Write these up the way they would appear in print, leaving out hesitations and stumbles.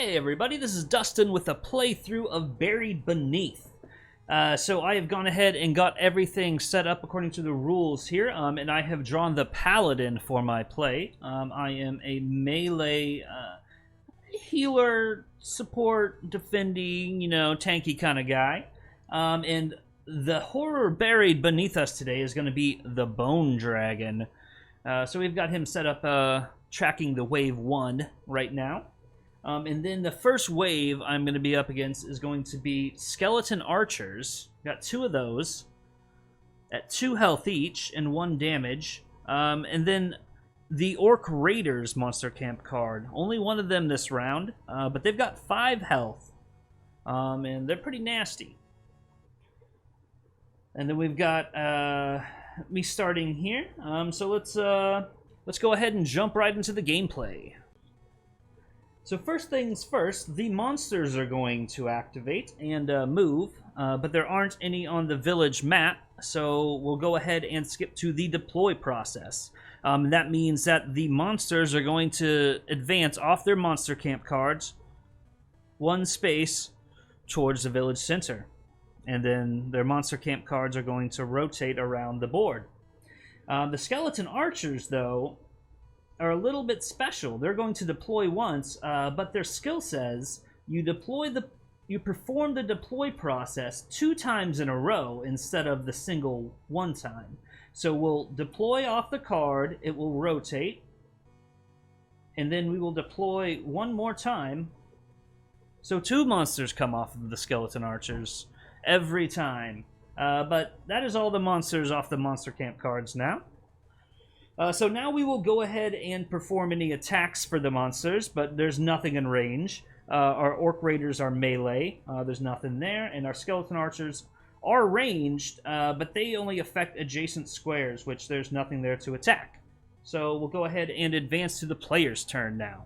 Hey everybody, this is Dustin with a playthrough of Buried Beneath. So I have gone ahead and got everything set up according to the rules here, and I have drawn the Paladin for my play. I am a melee healer, support, defending, tanky kind of guy. And the horror buried beneath us today is going to be the Bone Dragon. So we've got him set up tracking the wave 1 right now. And then the first wave I'm going to be up against is going to be skeleton archers. Got 2 of those at 2 health each and 1 damage. And then the Orc Raiders monster camp card. Only one of them this round, but they've got 5 health. And they're pretty nasty. And then we've got me starting here. So let's go ahead and jump right into the gameplay. So first things first, the monsters are going to activate and move, but there aren't any on the village map, so we'll go ahead and skip to the deploy process. That means that the monsters are going to advance off their monster camp cards 1 space towards the village center, and then their monster camp cards are going to rotate around the board. The skeleton archers, though, are a little bit special. They're going to deploy once, but their skill says you perform the deploy process 2 times in a row instead of the single 1 time. So we'll deploy off the card, it will rotate, and then we will deploy 1 more time. So 2 monsters come off of the skeleton archers every time. But that is all the monsters off the monster camp cards now. So now we will go ahead and perform any attacks for the monsters, but there's nothing in range. Our Orc Raiders are melee, there's nothing there, and our Skeleton Archers are ranged, but they only affect adjacent squares, which there's nothing there to attack. So we'll go ahead and advance to the player's turn now.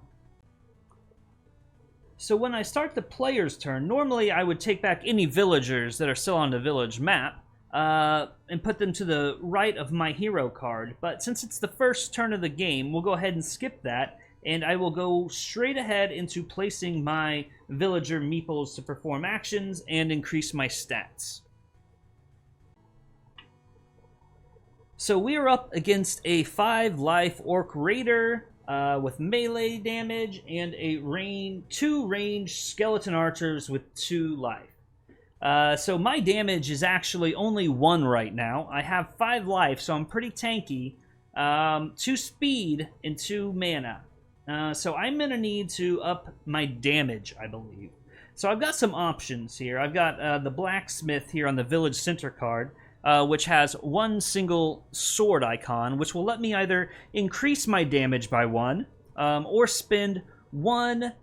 So when I start the player's turn, normally I would take back any villagers that are still on the village map, and put them to the right of my hero card. But since it's the first turn of the game, we'll go ahead and skip that, and I will go straight ahead into placing my villager meeples to perform actions and increase my stats. So we are up against a 5-life Orc Raider with melee damage and a 2 ranged Skeleton Archers with 2 life. So my damage is actually only 1 right now. I have 5 life, so I'm pretty tanky. 2 speed and 2 mana. So I'm going to need to up my damage, I believe. So I've got some options here. I've got the blacksmith here on the village center card, which has 1 single sword icon, which will let me either increase my damage by 1, or spend 1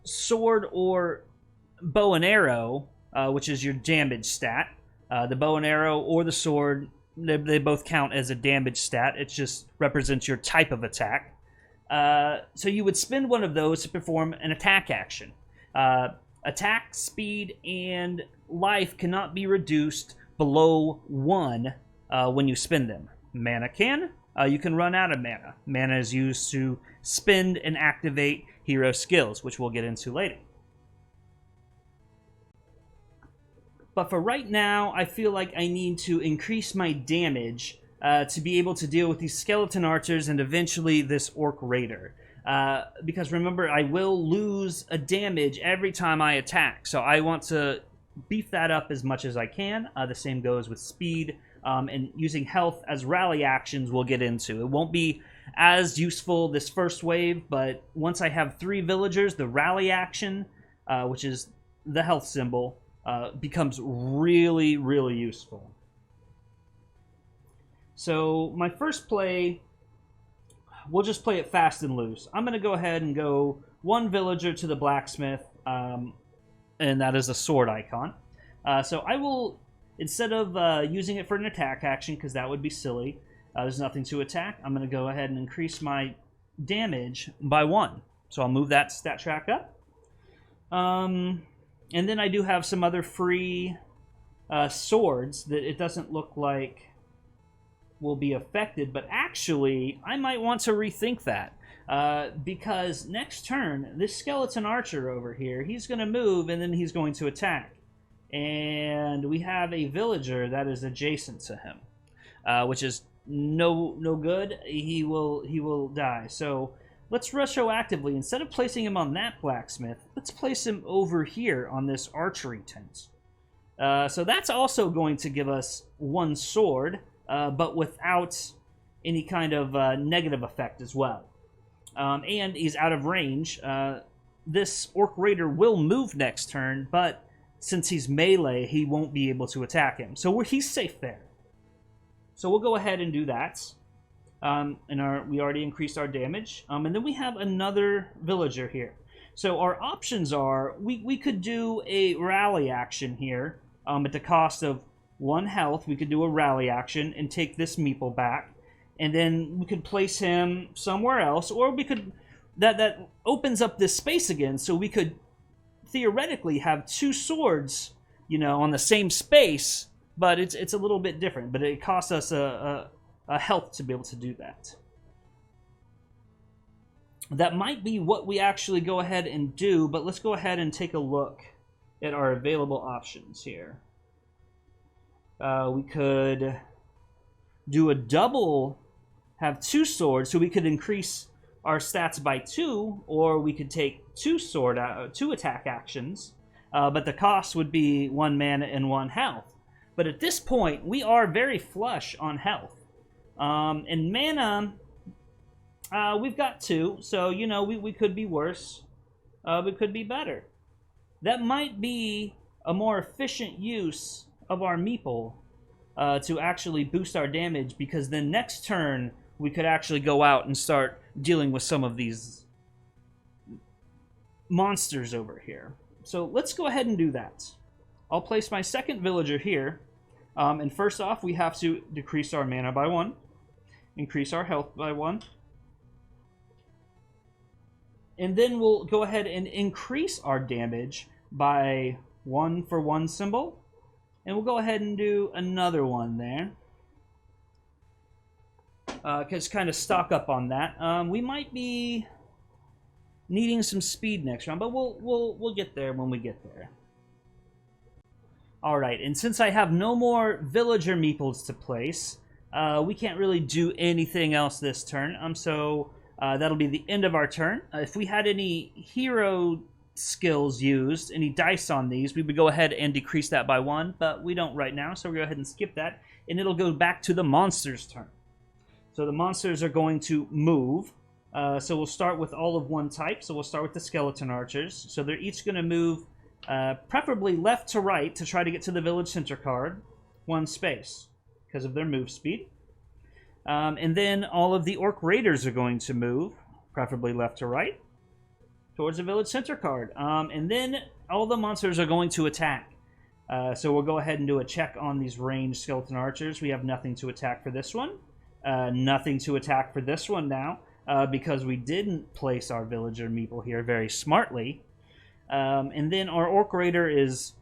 sword or bow and arrow, which is your damage stat. The bow and arrow or the sword, they both count as a damage stat. It just represents your type of attack. So you would spend 1 of those to perform an attack action. Attack, speed, and life cannot be reduced below 1 when you spend them. Mana can. You can run out of mana. Mana is used to spend and activate hero skills, which we'll get into later. But for right now, I feel like I need to increase my damage to be able to deal with these Skeleton Archers and eventually this Orc Raider. Because remember, I will lose a damage every time I attack, so I want to beef that up as much as I can. The same goes with speed, and using health as rally actions we'll get into. It won't be as useful this first wave, but once I have 3 villagers, the rally action, which is the health symbol, becomes really, really useful. So my first play, we'll just play it fast and loose. I'm going to go ahead and go 1 villager to the blacksmith, and that is a sword icon. So I will, instead of using it for an attack action, because that would be silly, there's nothing to attack, I'm going to go ahead and increase my damage by 1. So I'll move that stat track up. And then I do have some other free swords that it doesn't look like will be affected, but actually, I might want to rethink that. because next turn, this skeleton archer over here, he's going to move and then he's going to attack. And we have a villager that is adjacent to him, which is no good. He will die. So let's retroactively, instead of placing him on that blacksmith, let's place him over here on this archery tent. So that's also going to give us one sword, but without any kind of negative effect as well. And he's out of range. This Orc Raider will move next turn, but since he's melee, he won't be able to attack him. So he's safe there. So we'll go ahead and do that. We already increased our damage. And then we have another villager here. So our options are, we could do a rally action here at the cost of 1 health. We could do a rally action and take this meeple back. And then we could place him somewhere else. Or we could... That opens up this space again, so we could theoretically have 2 swords, on the same space, but it's a little bit different. But it costs us a health to be able to do that. That might be what we actually go ahead and do, but let's go ahead and take a look at our available options here. We could do a double, have 2 swords, so we could increase our stats by 2, or we could take 2 attack actions, but the cost would be 1 mana and 1 health. But at this point, we are very flush on health. And mana, we've got 2, so, we could be worse. We could be better. That might be a more efficient use of our meeple to actually boost our damage, because then next turn, we could actually go out and start dealing with some of these monsters over here. So let's go ahead and do that. I'll place my second villager here. And first off, we have to decrease our mana by 1. Increase our health by 1. And then we'll go ahead and increase our damage by 1 for 1 symbol. And we'll go ahead and do another one there. Just kind of stock up on that. We might be needing some speed next round, but we'll get there when we get there. All right, and since I have no more villager meeples to place, we can't really do anything else this turn. So that'll be the end of our turn. If we had any hero skills used, any dice on these, we would go ahead and decrease that by 1, but we don't right now, so we'll go ahead and skip that, and it'll go back to the monster's turn. So the monsters are going to move. So we'll start with all of one type. So we'll start with the skeleton archers. So they're each going to move preferably left to right to try to get to the village center card. 1 space because of their move speed. And then all of the orc raiders are going to move preferably left to right towards the village center card. And then all the monsters are going to attack. So we'll go ahead and do a check on these ranged skeleton archers. We have nothing to attack for this one. Nothing to attack for this one now, because we didn't place our villager meeple here very smartly. And then our orc raider is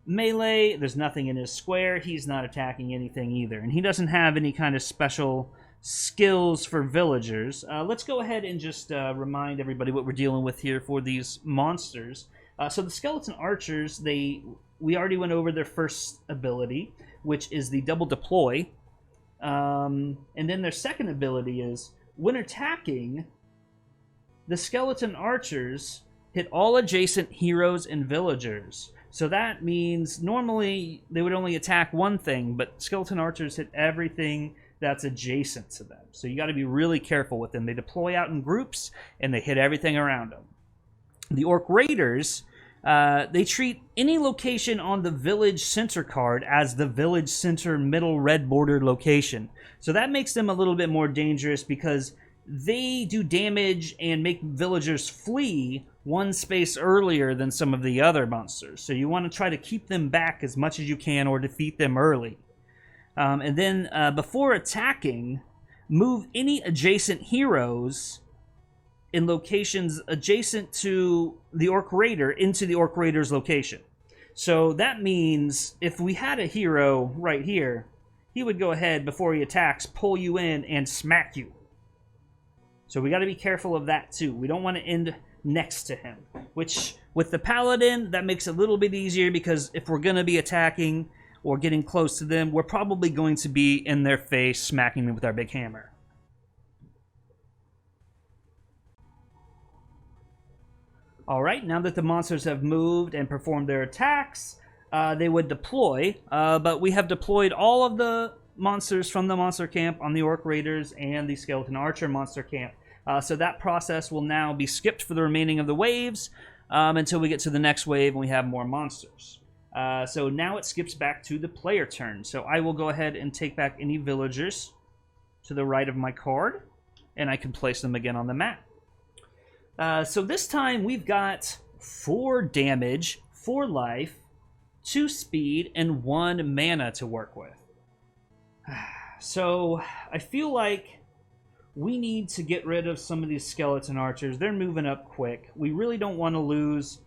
melee. There's nothing in his square. He's not attacking anything either. And he doesn't have any kind of special skills for villagers. Let's go ahead and just remind everybody what we're dealing with here for these monsters. So the skeleton archers, we already went over their first ability, which is the double deploy. And then their second ability is, when attacking, the skeleton archers hit all adjacent heroes and villagers. So that means normally they would only attack one thing, but skeleton archers hit everything that's adjacent to them. So you got to be really careful with them. They deploy out in groups, and they hit everything around them. The orc raiders, they treat any location on the village center card as the village center middle red border location. So that makes them a little bit more dangerous because they do damage and make villagers flee 1 space earlier than some of the other monsters. So you want to try to keep them back as much as you can or defeat them early. And then before attacking, move any adjacent heroes in locations adjacent to the Orc Raider into the Orc Raider's location. So that means if we had a hero right here, he would go ahead before he attacks, pull you in, and smack you. So we got to be careful of that too. We don't want to end next to him, which with the Paladin, that makes it a little bit easier because if we're going to be attacking or getting close to them, we're probably going to be in their face, smacking them with our big hammer. All right, now that the monsters have moved and performed their attacks, they would deploy, but we have deployed all of the monsters from the monster camp on the Orc Raiders and the Skeleton Archer monster camp. So that process will now be skipped for the remaining of the waves until we get to the next wave and we have more monsters. So now it skips back to the player turn. So I will go ahead and take back any villagers to the right of my card, and I can place them again on the map. So this time we've got 4 damage, 4 life, 2 speed, and 1 mana to work with. So I feel like we need to get rid of some of these skeleton archers. They're moving up quick. We really don't want to lose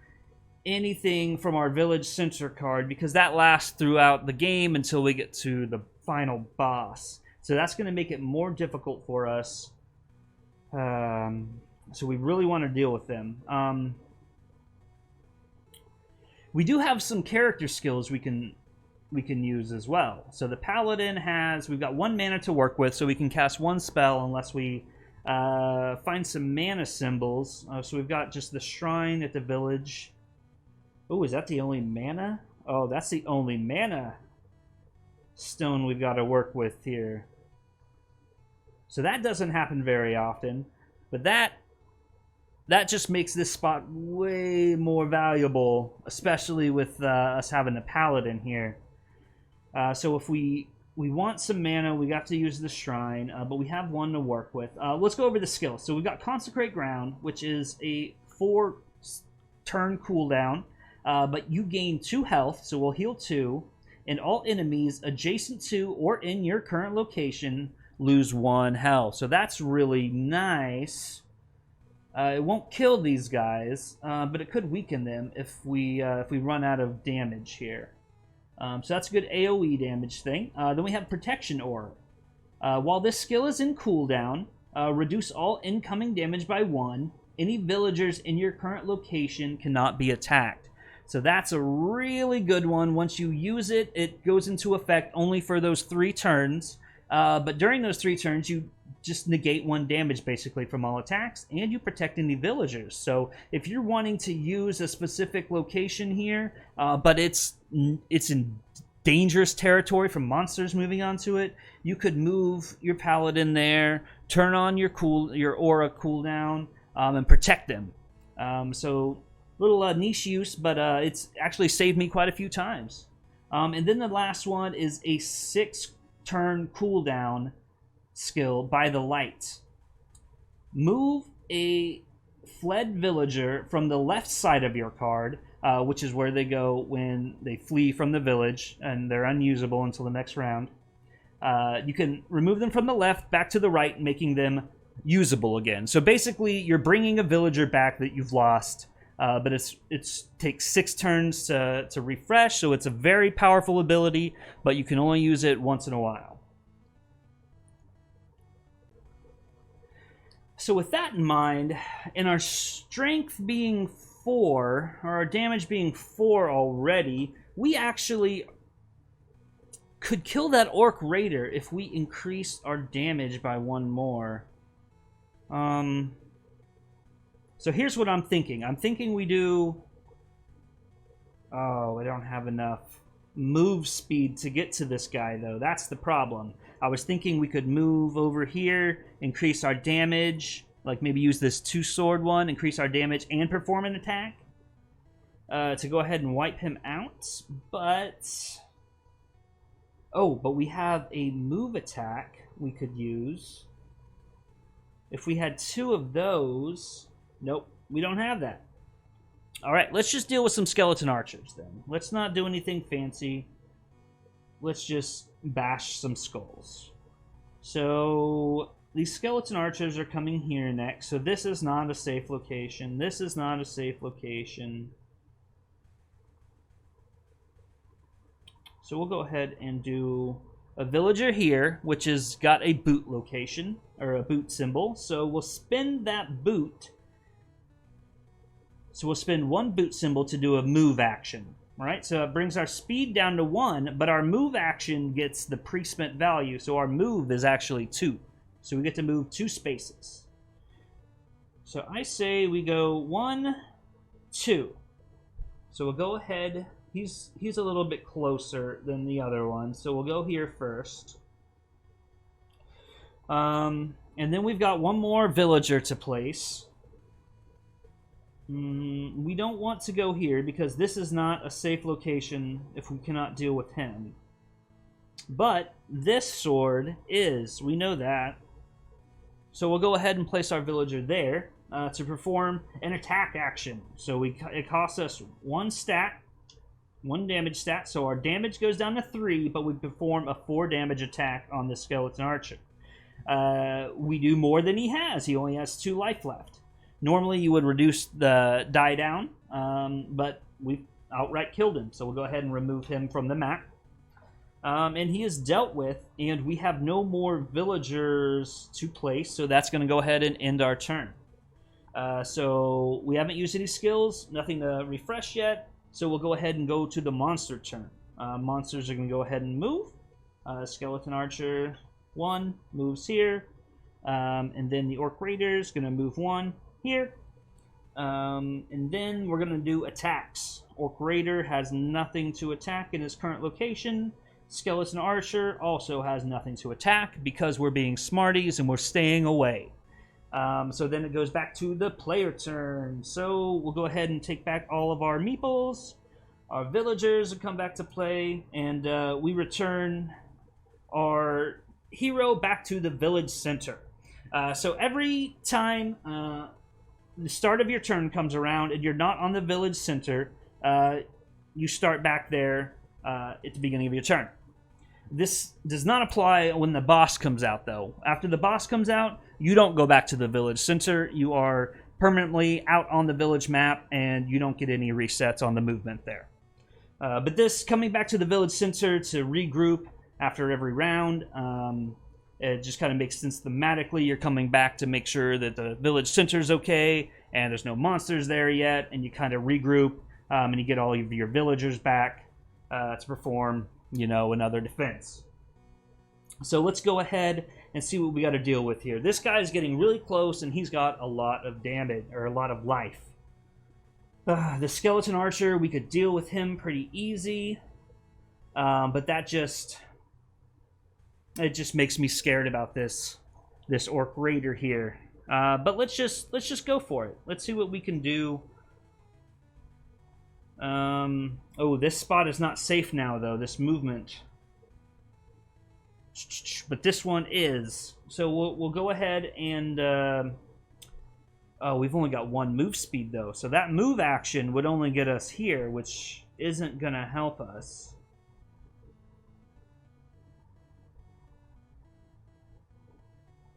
anything from our village center card because that lasts throughout the game until we get to the final boss. So that's going to make it more difficult for us. So we really want to deal with them. We do have some character skills we can use as well. So the Paladin we've got 1 mana to work with, so we can cast 1 spell unless we find some mana symbols. So we've got just the shrine at the village. Oh, is that the only mana? Oh, that's the only mana stone we've got to work with here. So that doesn't happen very often, but that just makes this spot way more valuable, especially with us having a Paladin here. So if we want some mana, we have to use the shrine, but we have 1 to work with. Let's go over the skills. So we've got Consecrate Ground, which is a 4-turn cooldown, but you gain 2 health, so we'll heal 2, and all enemies adjacent to or in your current location lose 1 health. So that's really nice. It won't kill these guys, but it could weaken them if we run out of damage here. So that's a good AoE damage thing. Then we have Protection Orb. While this skill is in cooldown, reduce all incoming damage by 1. Any villagers in your current location cannot be attacked. So that's a really good one. Once you use it, it goes into effect only for those 3 turns. But during those 3 turns, you just negate 1 damage basically from all attacks, and you protect any villagers. So if you're wanting to use a specific location here, but it's in dangerous territory from monsters moving onto it, you could move your Paladin there, turn on your aura cooldown, and protect them. So little niche use, but it's actually saved me quite a few times. And then the last one is a 6-turn cooldown skill by the light. Move a fled villager from the left side of your card, which is where they go when they flee from the village and they're unusable until the next round. You can remove them from the left back to the right, making them usable again. So basically you're bringing a villager back that you've lost, but it takes 6 turns to refresh, so it's a very powerful ability, but you can only use it once in a while. So with that in mind, and our strength being 4, or our damage being 4 already, we actually could kill that Orc Raider if we increased our damage by 1 more. So here's what I'm thinking. I'm thinking we do... Oh, I don't have enough move speed to get to this guy, though. That's the problem. I was thinking we could move over here, increase our damage, like maybe use this 2-sword one, increase our damage, and perform an attack to go ahead and wipe him out. But... Oh, but we have a move attack we could use. If we had 2 of those... Nope, we don't have that. Alright, let's just deal with some skeleton archers then. Let's not do anything fancy. Let's just bash some skulls. So these skeleton archers are coming here next. So this is not a safe location. This is not a safe location. So we'll go ahead and do a villager here, which has got a boot location, or a boot symbol. So we'll spend that boot. So we'll spend one boot symbol to do a move action. Right? So it brings our speed down to 1, but our move action gets the pre-spent value. So our move is actually 2. So we get to move 2 spaces. So I say we go 1, 2. So we'll go ahead. He's a little bit closer than the other one, so we'll go here first. And then we've got one more villager to place. We don't want to go here because this is not a safe location if we cannot deal with him. But this sword is. We know that. So we'll go ahead and place our villager there to perform an attack action. So it costs us 1 stat, 1 damage stat. So our damage goes down to 3, but we perform a 4 damage attack on the skeleton archer. We do more than he has. He only has 2 life left. Normally you would reduce the die down, but we've outright killed him. So we'll go ahead and remove him from the map. And he is dealt with, and we have no more villagers to place, so that's going to go ahead and end our turn. So we haven't used any skills, nothing to refresh yet, so we'll go ahead and go to the monster turn. Monsters are going to go ahead and move. Skeleton Archer 1 moves here, and then the Orc Raider is going to move 1 here. And then we're going to do attacks. Orc Raider has nothing to attack in his current location. Skeleton Archer also has nothing to attack because we're being smarties and we're staying away. So then it goes back to the player turn. So we'll go ahead and take back all of our meeples. Our villagers will come back to play, and we return our hero back to the village center. So every time the start of your turn comes around and you're not on the village center, you start back there at the beginning of your turn. This does not apply when the boss comes out, though. After the boss comes out, you don't go back to the village center. You are permanently out on the village map, and you don't get any resets on the movement there. But this, coming back to the village center to regroup after every round, it just kind of makes sense thematically. You're coming back to make sure that the village center is okay, and there's no monsters there yet, and you kind of regroup, and you get all of your villagers back to perform, another defense. So let's go ahead and see what we got to deal with here. This guy's getting really close, and he's got a lot of damage, or a lot of life. The Skeleton Archer, we could deal with him pretty easy, but it just makes me scared about this Orc Raider here. But let's just go for it. Let's see what we can do. Oh, this spot is not safe now, though, this movement. But this one is. So we'll go ahead and... oh, we've only got 1 move speed, though. So that move action would only get us here, which isn't going to help us.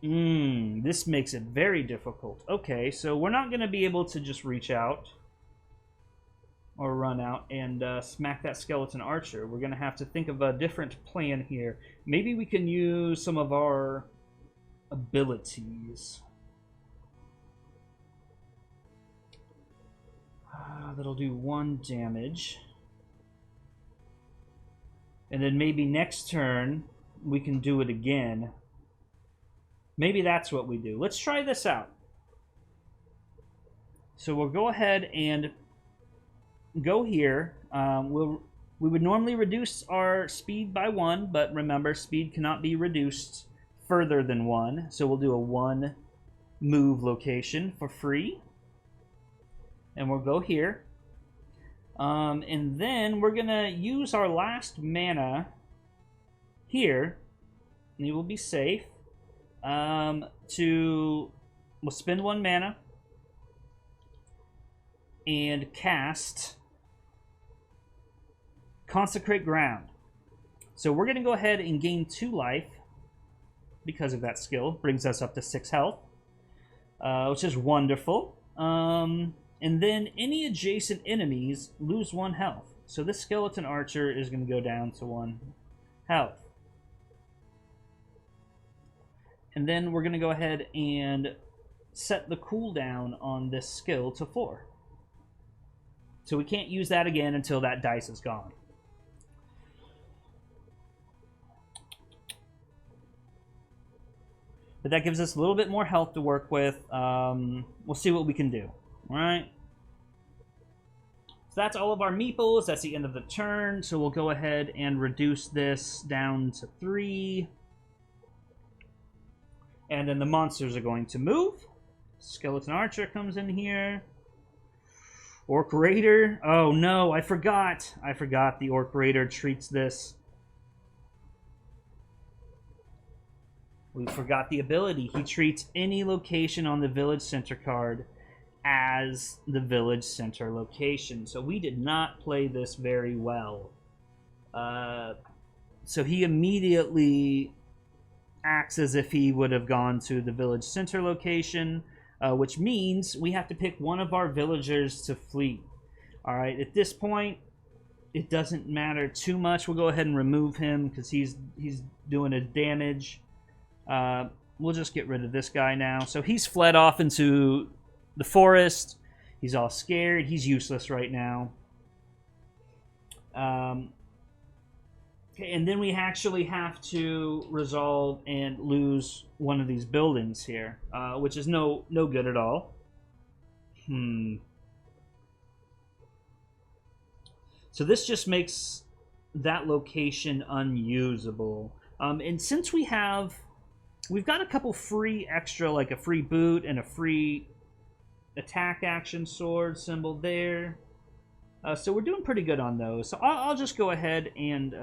This makes it very difficult. Okay, so we're not going to be able to just reach out or run out and smack that Skeleton Archer. We're going to have to think of a different plan here. Maybe we can use some of our abilities. That'll do 1 damage. And then maybe next turn we can do it again. Maybe that's what we do. Let's try this out. So we'll go ahead and go here. We would normally reduce our speed by 1, but remember, speed cannot be reduced further than 1. So we'll do a 1 move location for free. And we'll go here. And then we're going to use our last mana here. And you will be safe. We'll spend 1 mana and cast Consecrate Ground. So we're going to go ahead and gain 2 life because of that skill. Brings us up to 6 health, which is wonderful. And then any adjacent enemies lose 1 health. So this Skeleton Archer is going to go down to 1 health. And then we're going to go ahead and set the cooldown on this skill to 4. So we can't use that again until that dice is gone. But that gives us a little bit more health to work with. We'll see what we can do. All right. So that's all of our meeples. That's the end of the turn. So we'll go ahead and reduce this down to 3. And then the monsters are going to move. Skeleton Archer comes in here. Orc Raider. Oh no, I forgot. I forgot the Orc Raider treats this. We forgot the ability. He treats any location on the village center card as the village center location. So we did not play this very well. So he immediately acts as if he would have gone to the village center location, which means we have to pick one of our villagers to flee. All right, at this point, it doesn't matter too much. We'll go ahead and remove him because he's doing a damage. We'll just get rid of this guy now. So he's fled off into the forest. He's all scared. He's useless right now. Okay, and then we actually have to resolve and lose one of these buildings here, which is no good at all. So this just makes that location unusable. And since we've got a couple free extra, like a free boot and a free attack action sword symbol there. So we're doing pretty good on those. So I'll just go ahead and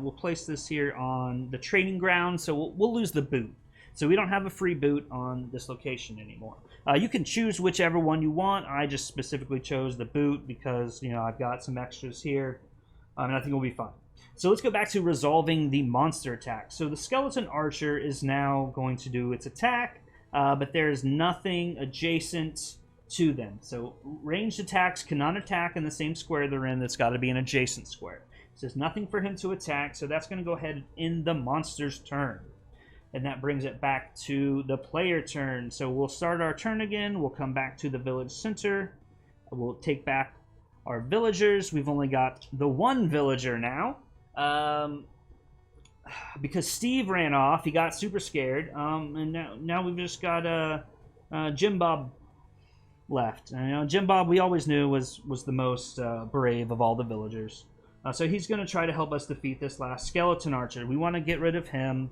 we'll place this here on the training ground. So we'll lose the boot. So we don't have a free boot on this location anymore. You can choose whichever one you want. I just specifically chose the boot because, you know, I've got some extras here. And I think we'll be fine. So let's go back to resolving the monster attack. So the Skeleton Archer is now going to do its attack, but there is nothing adjacent to them. So ranged attacks cannot attack in the same square they're in. That's got to be an adjacent square. So there's nothing for him to attack, so that's going to go ahead in the monster's turn. And that brings it back to the player turn. So we'll start our turn again. We'll come back to the village center. We'll take back our villagers. We've only got the one villager now. Because Steve ran off, he got super scared, and now we've just got Jim Bob left. And, you know, Jim Bob, we always knew was the most brave of all the villagers. So he's going to try to help us defeat this last Skeleton Archer. We want to get rid of him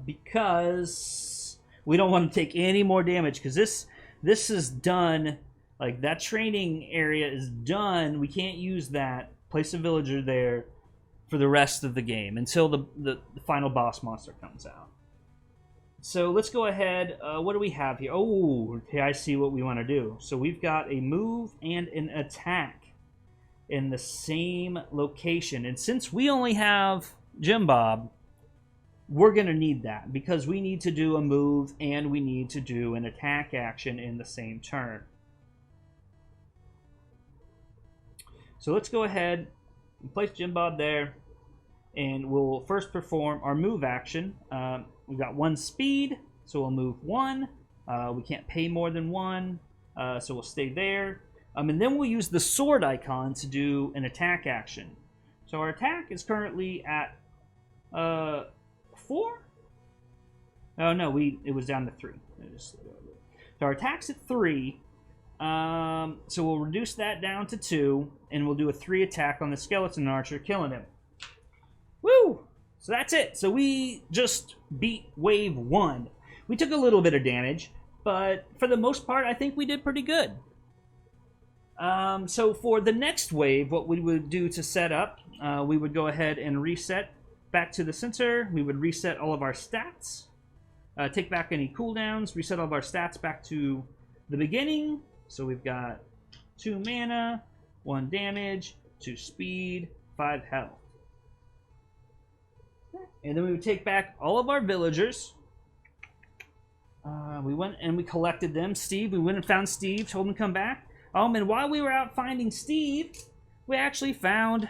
because we don't want to take any more damage, because this is done. Like, that training area is done. We can't use that. Place a villager there for the rest of the game until the final boss monster comes out. So let's go ahead. What do we have here? Oh, okay, I see what we want to do. So we've got a move and an attack in the same location. And since we only have Jim Bob, we're going to need that because we need to do a move and we need to do an attack action in the same turn. So let's go ahead and place Jim Bob there, and we'll first perform our move action. We've got 1 speed, so we'll move 1. We can't pay more than 1, so we'll stay there. And then we'll use the sword icon to do an attack action. So our attack is currently at 4? Oh no, it was down to 3. So our attack's at 3. So we'll reduce that down to 2, and we'll do a 3 attack on the Skeleton Archer, killing him. Woo! So that's it. So we just beat wave 1. We took a little bit of damage, but for the most part, I think we did pretty good. So for the next wave, what we would do to set up, we would go ahead and reset back to the center. We would reset all of our stats, take back any cooldowns, reset all of our stats back to the beginning. So we've got 2 mana, 1 damage, 2 speed, 5 health. And then we would take back all of our villagers. We went and we collected them. Steve, we went and found Steve, told him to come back. And while we were out finding Steve, we actually found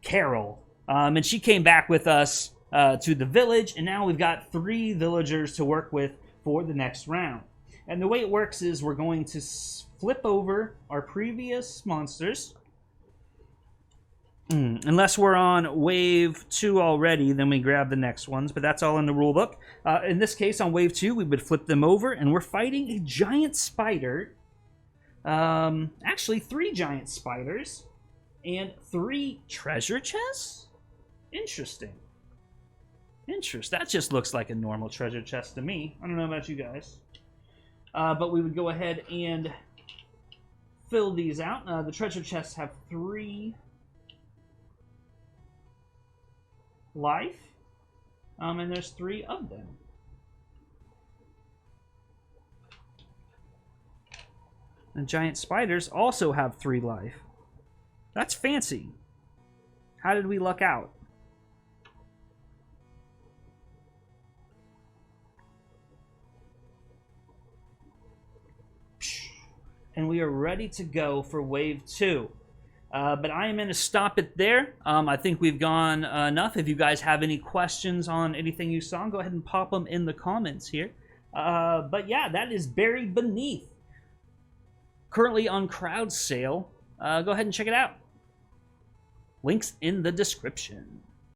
Carol. And she came back with us to the village, and now we've got 3 villagers to work with for the next round. And the way it works is we're going to flip over our previous monsters. Unless we're on wave 2 already, then we grab the next ones, but that's all in the rulebook. In this case, on wave 2, we would flip them over, and we're fighting a giant spider. Actually, 3 giant spiders and 3 treasure chests? Interesting. That just looks like a normal treasure chest to me. I don't know about you guys. But we would go ahead and fill these out. The treasure chests have 3 life, and there's 3 of them. And giant spiders also have 3 life. That's fancy. How did we luck out? And we are ready to go for wave 2. But I am going to stop it there. I think we've gone enough. If you guys have any questions on anything you saw, go ahead and pop them in the comments here. But yeah, that is Buried Beneath. Currently on crowd sale. Go ahead and check it out. Links in the description.